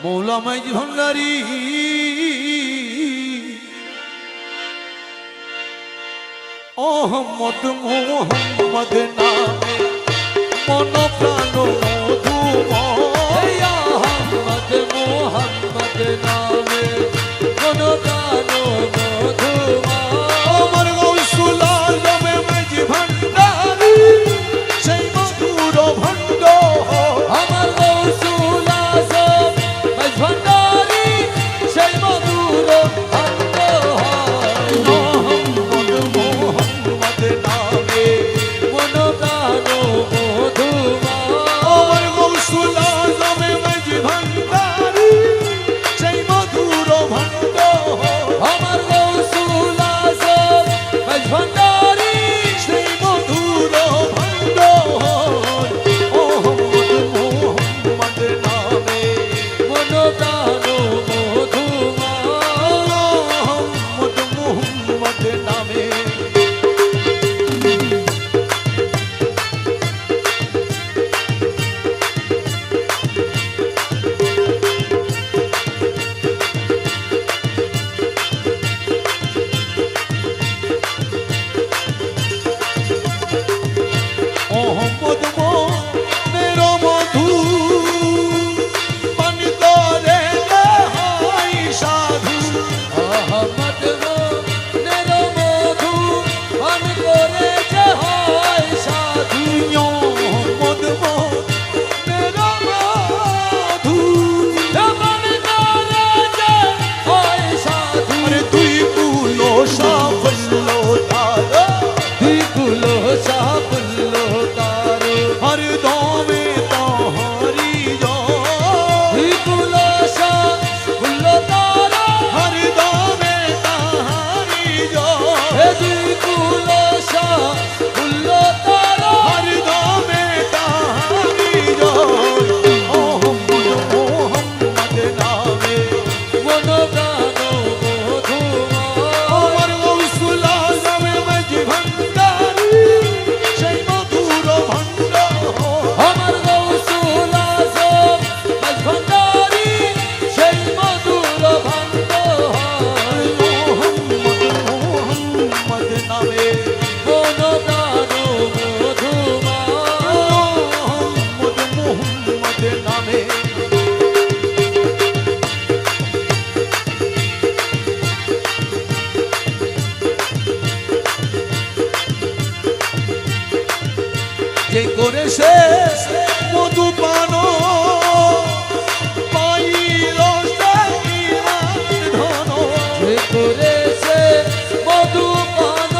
মৌলা মাইজ ভান্ডারী অহম্মদ মোহাম্মদ নামে মন প্রাণ মধুময় আহমদ মোহাম্মদ নামে মন প্রাণ মধুময় আমার গৌসুল আলমে মাইজ ভান্ডারী সেই মধুর ভণ্ড আমার গৌসুল আজম মাইজ ভান্ডারী সেই মধুর ভণ্ড মোহাম্মদ মোহাম্মদ নামে মন প্রাণ মধুময় আমার গৌসুল আলমে মাইজ ভান্ডারী সেই মধুর ভণ্ড আমার গৌসুল আজম মাইজ ভান্ডারী সেই মধুর ভণ্ড মোহাম্মদ মোহাম্মদ নামে মন প্রাণ মধুময় মোহাম্মদ মোহাম্মদ নামে মোহাম্মদ মোমের মধু পান করে হয় সাধু আহমদ মোনের মধু পান করে যে হয় সাধু মোহাম্মদ মোমের মধু পান করে যে হয় সাধু আরে তুই কুলো সাফল্য তারা দুই কুলো সাফল্য তার হর দমে তাহারি জয় দুই কুলো সাফল্য তার হর দমে তাহারি জয় হে দুই কুলো সাফল্য তার হর দমে তাহারি জয় মোহাম্মদ মোহাম্মদ নামে মন প্রাণ মধুময় আমার গৌসুল আজমে মাঝ ভান্ডারী সেই মধুর ভণ্ড আমার গৌসুল আজম মাইজ ভান্ডারী সেই মধুর ভণ্ড মোহাম্মদ মোহাম্মদ নামে মন প্রাণ মধুময় মোহাম্মদ মোহাম্মদ নামে যে করে শেষ মধুপান পাইল সে ধন যে করেছে মধুপান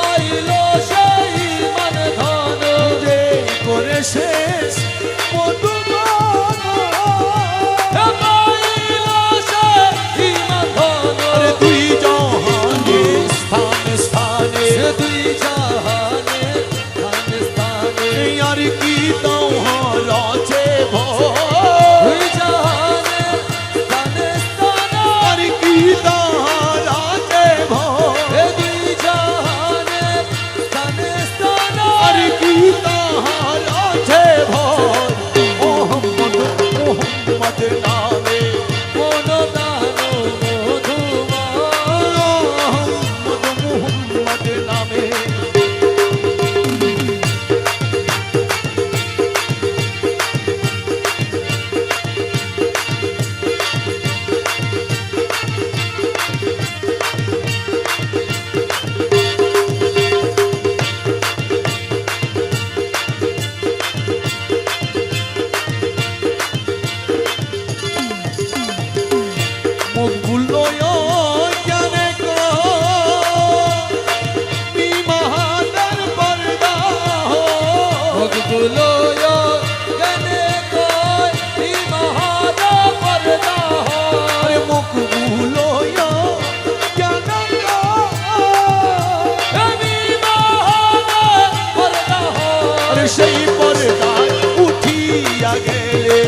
আইল সেই মান ধন যে করে শেষ মধুপান পাইল সেই মান ধন আরে তুই জাহানে স্থানে স্থানে দুই জাহানে স্থানে স্থানে আর কি তোমারা আছে দুই জাহানে স্থানে স্থানে আর কি তাহারা আছে হে দুই জাহানে স্থানে স্থানে আর কি তাহারা আছে মোহাম্মদ মোহাম্মদ নামে মন প্রাণ মধুময় মোহাম্মদ মোহাম্মদ নামে মুখ ভুলো জানে কো বিমাহাদার পর্দা হো ভগবুলো গনে কয় হি মহাদা পরদা আরে মুখ ভুলো জানে কো আমি মহাদা পরদা আরে সেই পর্দায় উঠিয়া গেলে